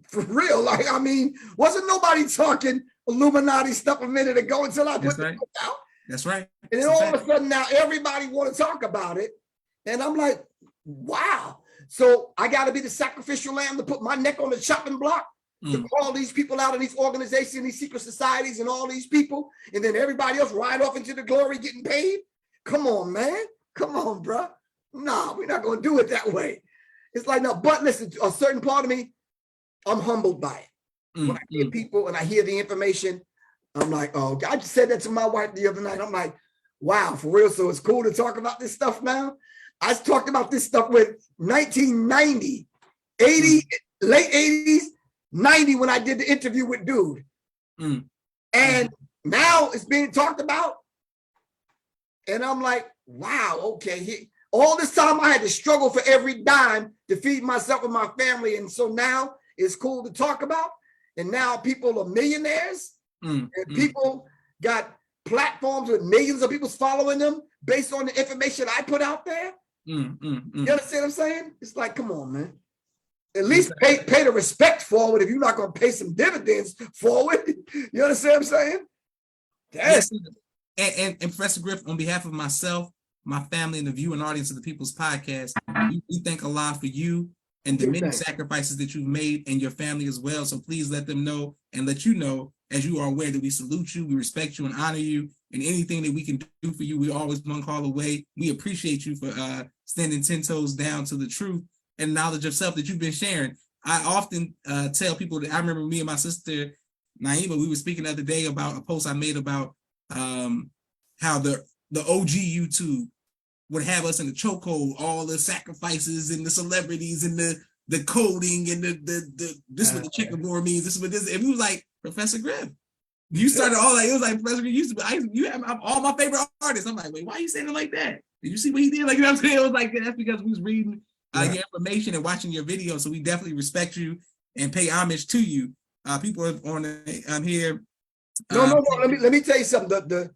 for real. Like, I mean, wasn't nobody talking Illuminati stuff a minute ago until I put the book out? That's right. And then all of a sudden now everybody want to talk about it. And I'm like, wow. So I got to be the sacrificial lamb to put my neck on the chopping block to call these people out in these organizations, these secret societies and all these people. And then everybody else ride off into the glory getting paid. Come on, man. Come on, bro. No, we're not going to do it that way. It's like, no, but listen, a certain part of me, I'm humbled by it. When I hear people and I hear the information, I'm like, oh, I just said that to my wife the other night. I'm like, wow, for real. So it's cool to talk about this stuff now. I talked about this stuff with 1990, 80, late 80s, 90 when I did the interview with Dude. And now it's being talked about. And I'm like, wow, okay. All this time I had to struggle for every dime to feed myself and my family. And so now it's cool to talk about. And now people are millionaires. And people got platforms with millions of people following them based on the information I put out there. You understand what I'm saying? It's like, come on, man. At least pay the respect forward if you're not going to pay some dividends forward. You understand what I'm saying? Yes. And Professor Griff, on behalf of myself, my family, and the viewing audience of the People's Podcast, we thank Allah for you and the Good many thing. sacrifices that you've made and your family as well. So please let them know and let you know, as you are aware, that we salute you, we respect you and honor you, and anything that we can do for you, we're always one call away. We appreciate you for standing 10 toes down to the truth and knowledge of self that you've been sharing. I often tell people that I remember me and my sister, Naima, we were speaking the other day about a post I made about how the OG YouTube would have us in the chokehold, all the sacrifices and the celebrities and the coding and the this is what the checkerboard means, this is what this, and we was like, Professor Griff. You started all like, it was like Professor Griff used to be, you have all my favorite artists. I'm like, wait, why are you saying it like that? Did you see what he did? Like, you know what I'm saying? It was like, that's because we was reading your information and watching your videos. So we definitely respect you and pay homage to you. People are on here. No. Let me tell you something.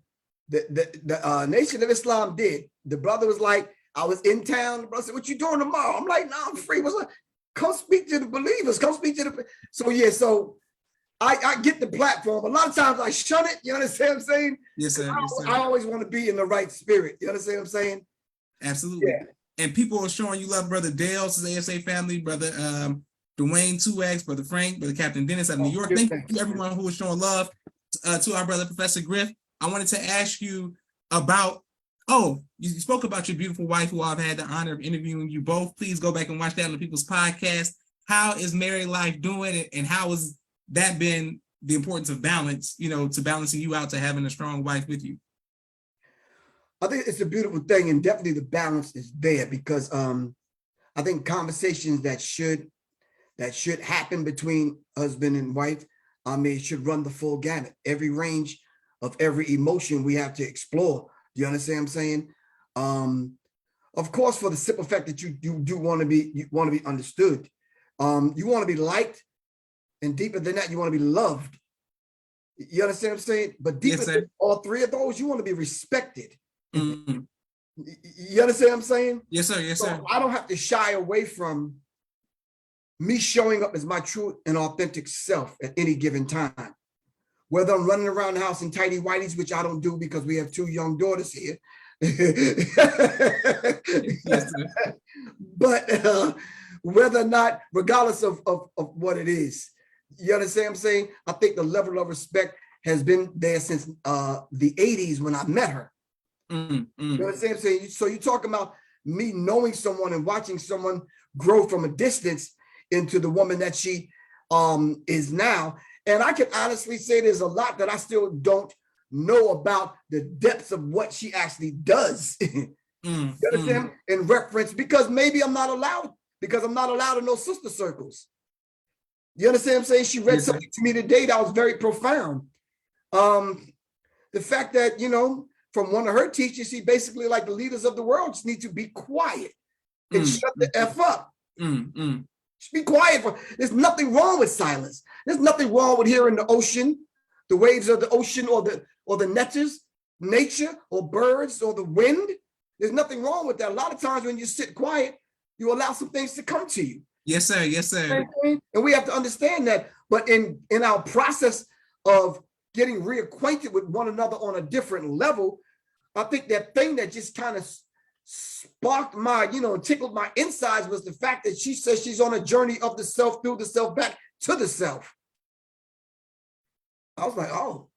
The Nation of Islam did. The brother was like, I was in town. The brother said, what you doing tomorrow? I'm like, no, I'm free. What's up? Come speak to the believers. Come speak to the. So yeah, so I get the platform. A lot of times I shun it. You understand what I'm saying? Yes, sir. I always want to be in the right spirit. You understand what I'm saying? Absolutely. Yeah. And people are showing you love, Brother Dale, ASA family, Brother Dwayne 2X, Brother Frank, Brother Captain Dennis out of New York. Thank you everyone who is showing love to our brother Professor Griff. I wanted to ask you about, you spoke about your beautiful wife, who I've had the honor of interviewing you both. Please go back and watch that on the People's Podcast. How is married life doing, and how has that been, the importance of balance, to balancing you out, to having a strong wife with you? I think it's a beautiful thing, and definitely the balance is there, because I think conversations that should happen between husband and wife, should run the full gamut, every range of every emotion we have to explore. Do you understand what I'm saying? Of course, for the simple fact that you do want to be understood. You want to be liked, and deeper than that, you want to be loved. You understand what I'm saying? But deeper than all three of those, you want to be respected. Mm-hmm. You understand what I'm saying? Yes, sir. Yes, sir. So I don't have to shy away from me showing up as my true and authentic self at any given time. Whether I'm running around the house in tighty whities, which I don't do because we have 2 young daughters here. Yes, but whether or not, regardless of what it is, you understand what I'm saying? I think the level of respect has been there since the 80s when I met her. You understand what I'm saying? So you're talking about me knowing someone and watching someone grow from a distance into the woman that she is now. And I can honestly say there's a lot that I still don't know about the depths of what she actually does. You understand? In reference, because maybe I'm not allowed, in those sister circles. You understand what I'm saying? She read something to me today that was very profound. The fact that, from one of her teachers, she basically, like, the leaders of the world just need to be quiet and shut the F up. Just be quiet. There's nothing wrong with silence. There's nothing wrong with hearing the ocean, the waves of the ocean, or the nature, or birds, or the wind. There's nothing wrong with that. A lot of times when you sit quiet, you allow some things to come to you. Yes, sir. Yes, sir. And we have to understand that. But in our process of getting reacquainted with one another on a different level, I think that thing that just kind of sparked my, tickled my insides was the fact that she says she's on a journey of the self, through the self, back to the self. I was like, oh.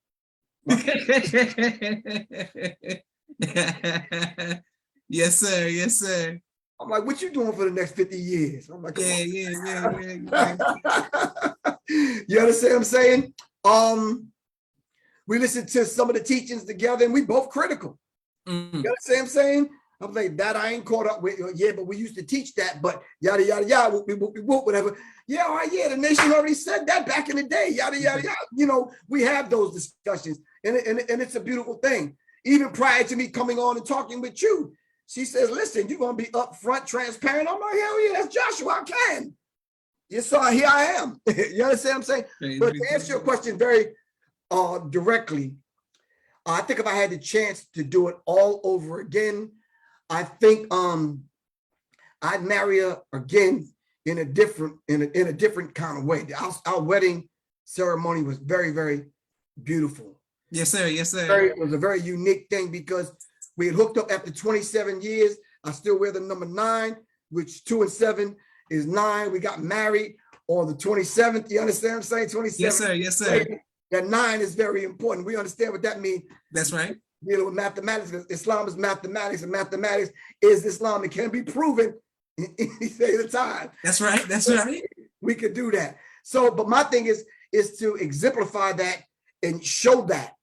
Yes, sir. Yes, sir. I'm like, what you doing for the next 50 years? I'm like, yeah. You understand what I'm saying? We listened to some of the teachings together, and we both critical. You understand what I'm saying? I'm like, that I ain't caught up with. Yeah, but we used to teach that, but yada, yada, yada, whatever. Yeah, all right, yeah, the nation already said that back in the day, yada, yada, yada. We have those discussions, and it's a beautiful thing. Even prior to me coming on and talking with you, she says, listen, you're going to be upfront, transparent. I'm like, hell yeah, that's Joshua, I can. Yes, so here I am. You understand what I'm saying? But to answer your question very directly, I think if I had the chance to do it all over again, I think I'd marry her again in a different kind of way. Our wedding ceremony was very, very beautiful. Yes, sir. Yes, sir. It was a very unique thing because we had hooked up after 27 years. I still wear the number 9, which 2 and 7 is 9. We got married on the 27th. You understand what I'm saying? 27th. Yes, sir. Yes, sir. That 9 is very important. We understand what that means. That's right. Dealing with mathematics. Islam is mathematics, and mathematics is Islam. It can be proven in any day of the time. That's right. That's right. We could do that. So, but my thing is to exemplify that and show that.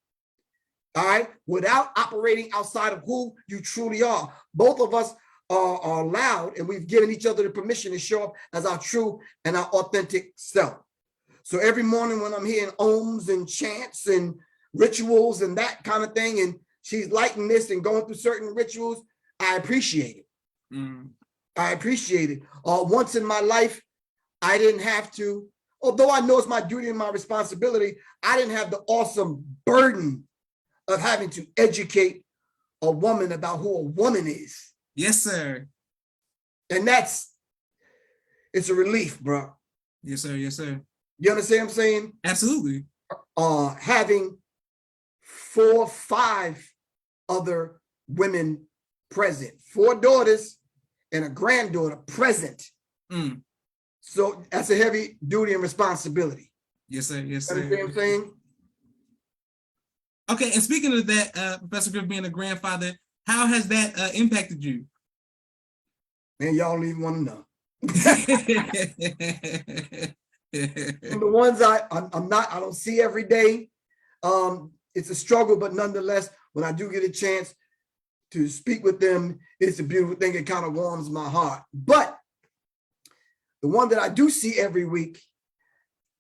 All right, without operating outside of who you truly are. Both of us are allowed, and we've given each other the permission to show up as our true and our authentic self. So every morning when I'm hearing ohms and chants and rituals and that kind of thing, and she's lighting this and going through certain rituals, I appreciate it. I appreciate it. Once in my life, I didn't have to, although I know it's my duty and my responsibility, I didn't have the awesome burden of having to educate a woman about who a woman is. Yes, sir. And it's a relief, bro. Yes, sir. Yes, sir. You understand what I'm saying? Absolutely. Having 4, 5 other women present, 4 daughters and a granddaughter present. So that's a heavy duty and responsibility. Yes, sir. Yes, sir. You understand what I'm saying? Okay, and speaking of that, Professor Griff being a grandfather, how has that impacted you? Man, y'all don't even want to know. The ones I don't see every day. It's a struggle, but nonetheless, when I do get a chance to speak with them, it's a beautiful thing. It kind of warms my heart. But the one that I do see every week,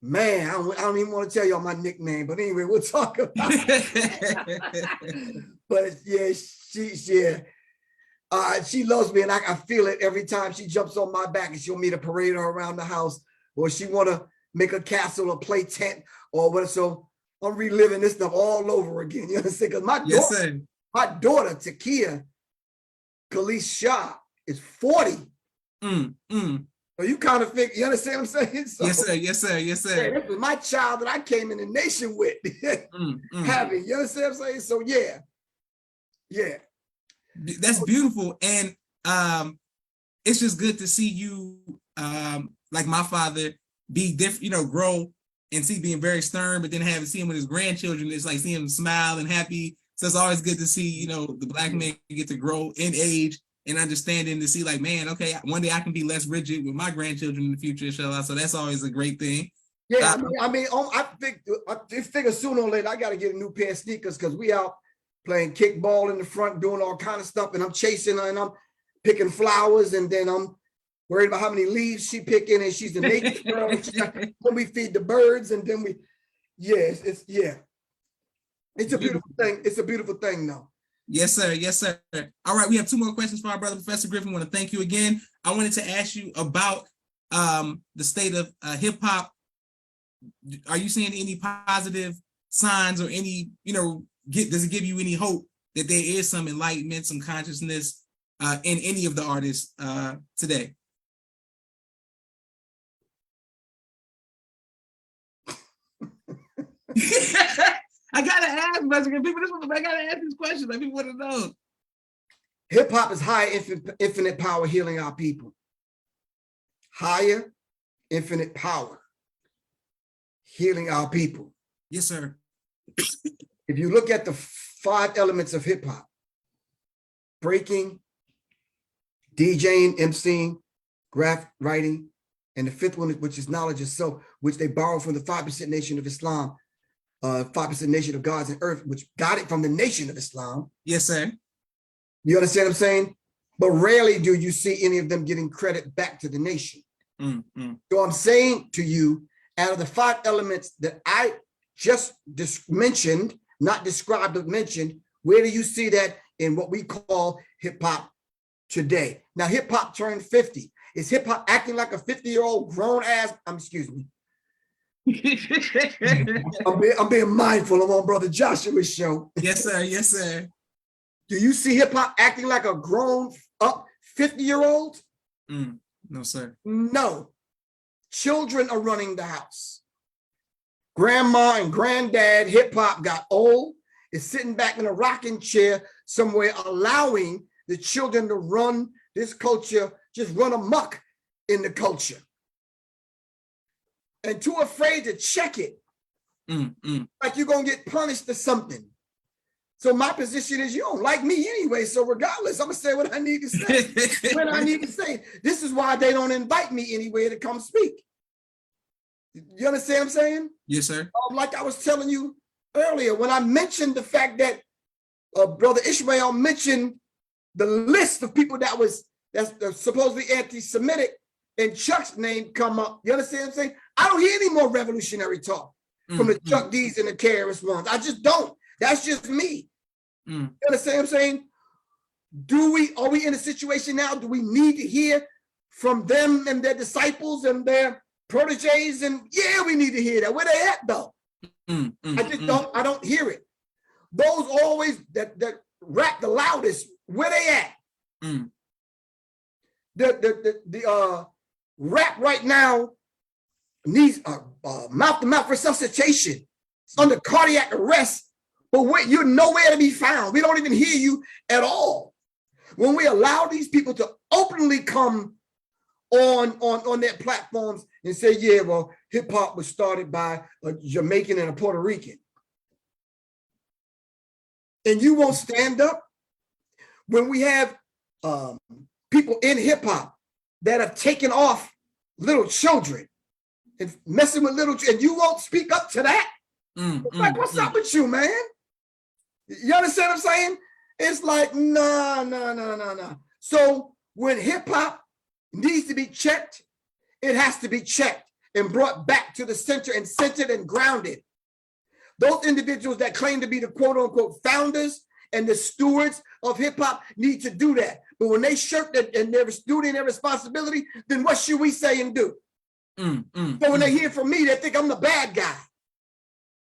man, I don't even want to tell y'all my nickname, but anyway, we'll talk about it. But yeah, she loves me, and I feel it every time she jumps on my back and she'll want me to parade her around the house, or she want to make a castle or play tent or whatever. So I'm reliving this stuff all over again. You understand? Because my daughter, Takia Khalees Shah, is 40. So you kind of think, you understand what I'm saying? So, yes, sir. Yes, sir. Yes, sir. Yeah, this was my child that I came in the nation with having. You understand what I'm saying? So yeah. That's beautiful. And it's just good to see you, like my father, be different, grow and see being very stern, but then see him with his grandchildren. It's like seeing him smile and happy. So it's always good to see, the Black man get to grow in age and understanding, to see like, man, okay, one day I can be less rigid with my grandchildren in the future, inshallah. So that's always a great thing. Yeah, I figure sooner or later I got to get a new pair of sneakers, because we out playing kickball in the front, doing all kind of stuff, and I'm chasing her and I'm picking flowers, and then I'm worried about how many leaves she picking, and she's the nature girl. When we feed the birds, and then it's a beautiful thing. It's a beautiful thing, though. Yes, sir. Yes, sir. All right, we have 2 more questions for our brother, Professor Griff. I want to thank you again. I wanted to ask you about the state of hip hop. Are you seeing any positive signs, or any, does it give you any hope that there is some enlightenment, some consciousness in any of the artists today? I gotta ask, people. I gotta ask these questions. Like, people want to know. Hip hop is higher infinite power healing our people. Higher infinite power healing our people. Yes, sir. If you look at the 5 elements of hip hop: breaking, DJing, MCing, graph writing, and the 5th one, which is knowledge itself, which they borrow from the 5% Nation of Islam. 5% Nation of Gods and Earth, which got it from the Nation of Islam. Yes, sir. You understand what I'm saying? But rarely do you see any of them getting credit back to the nation. So I'm saying to you, out of the 5 elements that I just mentioned, not described, but mentioned, where do you see that in what we call hip hop today? Now, hip hop turned 50. Is hip hop acting like a 50-year-old grown ass? Excuse me. I'm being mindful. I'm on Brother Joshua's show. Yes, sir. Yes, sir. Do you see hip hop acting like a grown up 50-year-old? No, sir. No. Children are running the house. Grandma and granddad hip hop got old, is sitting back in a rocking chair somewhere, allowing the children to run this culture, just run amok. in the culture and too afraid to check it. Like you're going to get punished or something. So my position is you don't like me anyway. So regardless, I'm going to say what I need to say when I need to say. This is why they don't invite me anywhere to come speak. You understand what I'm saying? Yes, sir. Like I was telling you earlier, when I mentioned the fact that Brother Ishmael mentioned the list of people that's supposedly anti-Semitic, and Chuck's name come up. You understand what I'm saying? I don't hear any more revolutionary talk from the Chuck D's and the KRS ones. I just don't. That's just me. You understand what I'm saying? Are we in a situation now? Do we need to hear from them and their disciples and their proteges? And yeah, we need to hear that. Where they at though? I don't hear it. Those always that rap the loudest, where they at? The rap right now needs mouth-to-mouth resuscitation. It's under cardiac arrest, but you're nowhere to be found. We don't even hear you at all. When we allow these people to openly come on their platforms and say, yeah, well, hip hop was started by a Jamaican and a Puerto Rican. And you won't stand up when we have people in hip hop that have taken off little children and messing with little children, and you won't speak up to that. What's up with you, man? You understand what I'm saying? It's like, no. So when hip hop needs to be checked, it has to be checked and brought back to the center and centered and grounded. Those individuals that claim to be the quote unquote founders and the stewards of hip hop need to do that. But when they shirk and they're doing their responsibility, then what should we say and do? So when they hear from me, they think I'm the bad guy.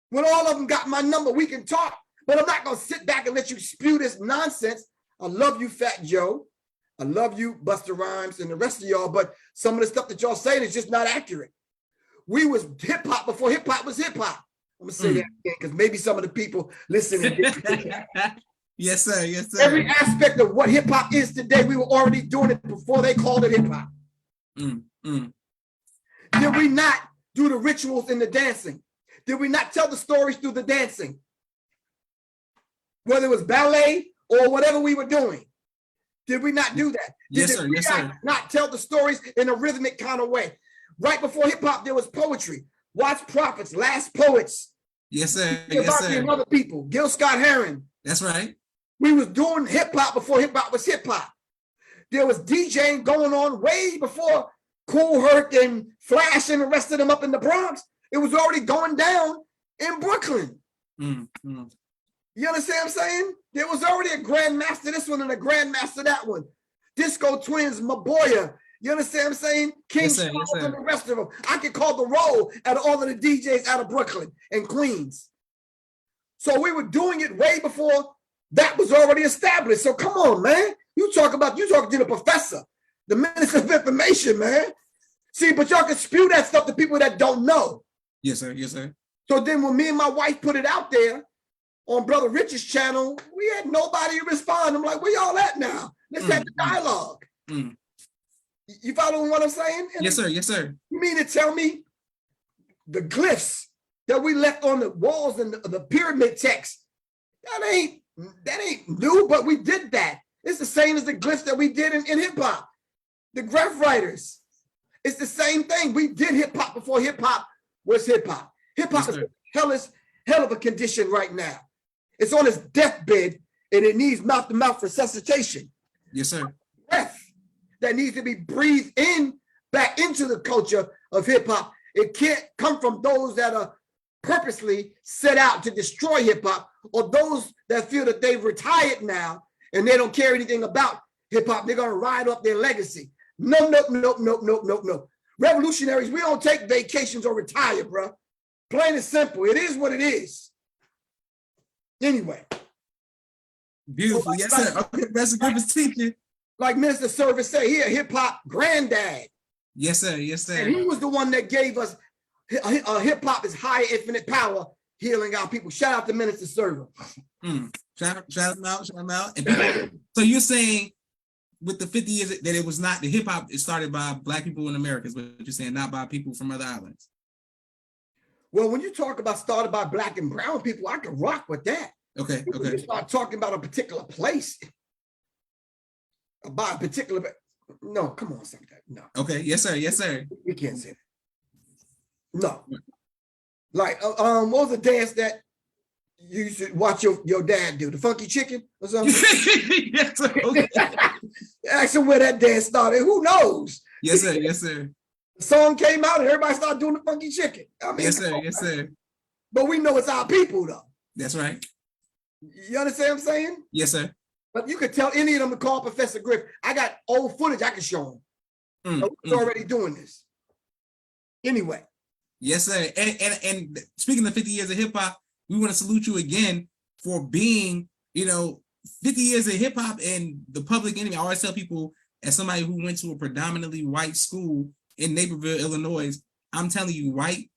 When all of them got my number, we can talk, but I'm not going to sit back and let you spew this nonsense. I love you, Fat Joe. I love you, Busta Rhymes, and the rest of y'all, but some of the stuff that y'all saying is just not accurate. We was hip hop before hip hop was hip hop. I'm going to say that again because maybe some of the people listening. Yes, sir. Yes, sir. Every aspect of what hip hop is today, we were already doing it before they called it hip hop. Did we not do the rituals and the dancing? Did we not tell the stories through the dancing? Whether it was ballet or whatever we were doing. Did we not do that? Yes, sir. Yes, sir. Not tell the stories in a rhythmic kind of way. Right before hip hop, there was poetry. Watch Prophets, Last Poets. Yes, sir. Yes, sir. And other people. Gil Scott-Heron. That's right. We was doing hip hop before hip hop was hip hop. There was DJing going on way before Kool Herc and Flash and the rest of them up in the Bronx. It was already going down in Brooklyn. You understand what I'm saying? There was already a grandmaster this one and a grandmaster that one. Disco Twins, Maboya. You understand what I'm saying? King Charles and the rest of them. I could call the roll at all of the DJs out of Brooklyn and Queens. So we were doing it way before that was already established. So come on, man. You talking to the professor, the minister of information, man. See, but y'all can spew that stuff to people that don't know. Yes, sir. Yes, sir. So then when me and my wife put it out there on Brother Rich's channel, we had nobody respond. I'm like, where y'all at now? Let's have the dialogue. You following what I'm saying? And yes, sir. Yes, sir. You mean to tell me the glyphs that we left on the walls and the pyramid text, that ain't new, but we did that. It's the same as the glyphs that we did in hip hop. The Griff writers. It's the same thing. We did hip hop before hip hop was hip hop. Hip hop is hell of a condition right now. It's on its deathbed and it needs mouth-to-mouth resuscitation. Yes, sir. Breath that needs to be breathed in back into the culture of hip hop. It can't come from those that are purposely set out to destroy hip hop or those that feel that they've retired now and they don't care anything about hip hop. They're going to ride up their legacy. No. Revolutionaries, we don't take vacations or retire, bro. Plain and simple. It is what it is. Anyway. Beautiful. Yes, sir. Okay, Professor Griffith's teaching. Like Minister Service said, he a hip hop granddad. Yes, sir. Yes, sir. And he was the one that gave us hip hop is high infinite power, healing our people. Shout out to Minister Server. Shout him out. And so you're saying with the 50 years that it was not the hip hop. It started by Black people in America, is what you're saying, not by people from other islands. Well, when you talk about started by Black and brown people, I can rock with that. Okay. When you start talking about a particular place, about a particular, no, come on, something. No. Okay. Yes, sir. Yes, sir. We can't say that. No. Like, what was the dance that you used to watch your dad do? The funky chicken or something? Yes, sir. Okay. Ask him where that dance started. Who knows? Yes, sir. Yes, sir. The song came out and everybody started doing the funky chicken. I mean, Yes, sir. Yes, sir. But we know it's our people, though. That's right. You understand what I'm saying? Yes, sir. But you could tell any of them to call Professor Griff. I got old footage I can show them. He's already doing this. Anyway. Yes, sir. And speaking of 50 years of hip hop, we want to salute you again for being, 50 years of hip hop and the Public Enemy. I always tell people, as somebody who went to a predominantly white school in Naperville, Illinois, I'm telling you, white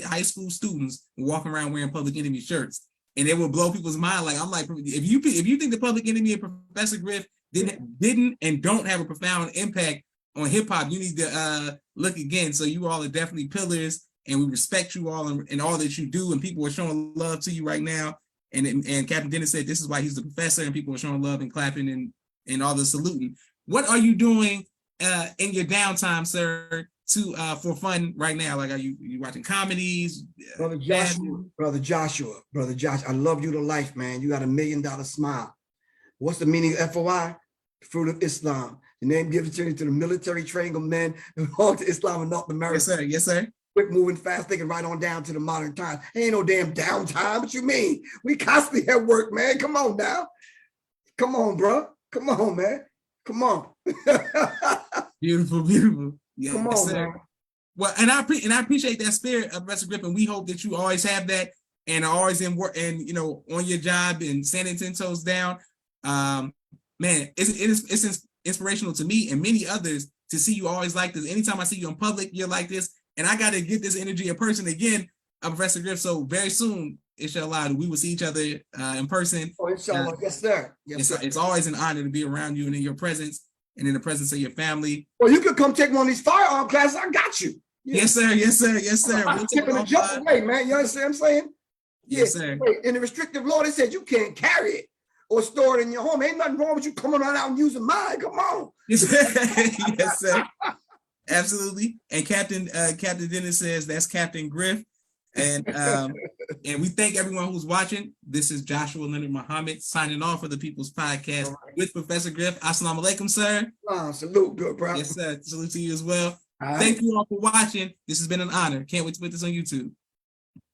high school students walking around wearing Public Enemy shirts, and it will blow people's mind. Like, I'm like, if you think the Public Enemy and Professor Griff didn't and don't have a profound impact on hip hop, you need to look again. So you all are definitely pillars, and we respect you all and all that you do. And people are showing love to you right now. And Captain Dennis said this is why he's the professor, and people are showing love and clapping and all the saluting. What are you doing in your downtime, sir, for fun right now? Like, are you watching comedies? Brother Joshua, I love you to life, man. You got $1 million smile. What's the meaning of FOI? Fruit of Islam. The name gives to the military training of men who belong to Islam in North America. Yes, sir. Yes, sir. Quick moving, fast thinking, right on down to the modern times. Ain't no damn downtime. What you mean? We constantly at work, man. Come on now. Come on, bro. Come on, man. Come on. Beautiful. Yeah, come on, man. Well, and I appreciate that spirit of Professor Griff, and we hope that you always have that and are always in work and on your job and standing 10 toes down. Man, it's inspirational to me and many others to see you always like this. Anytime I see you in public, you're like this. And I got to get this energy in person again, Professor Griff. So very soon, inshallah, we will see each other in person. Oh, inshallah. Yes, sir. Yes, sir. It's always an honor to be around you and in your presence and in the presence of your family. Well, you could come take one of these firearm classes. I got you. Yeah. Yes, sir. Yes, sir. Yes, sir. I'm tipping a jump away, man. You understand what I'm saying? Yes, sir. In the restrictive law, they said you can't carry it or store it in your home. Ain't nothing wrong with you coming on out and using mine. Come on. Yes, sir. Absolutely. And Captain Dennis says that's Captain Griff. And we thank everyone who's watching. This is Joshua Leonard Muhammad signing off for the People's Podcast with Professor Griff. Assalamu alaikum, sir. Salute, good bro. Yes, sir. Salute to you as well. Thank you all for watching. This has been an honor. Can't wait to put this on YouTube.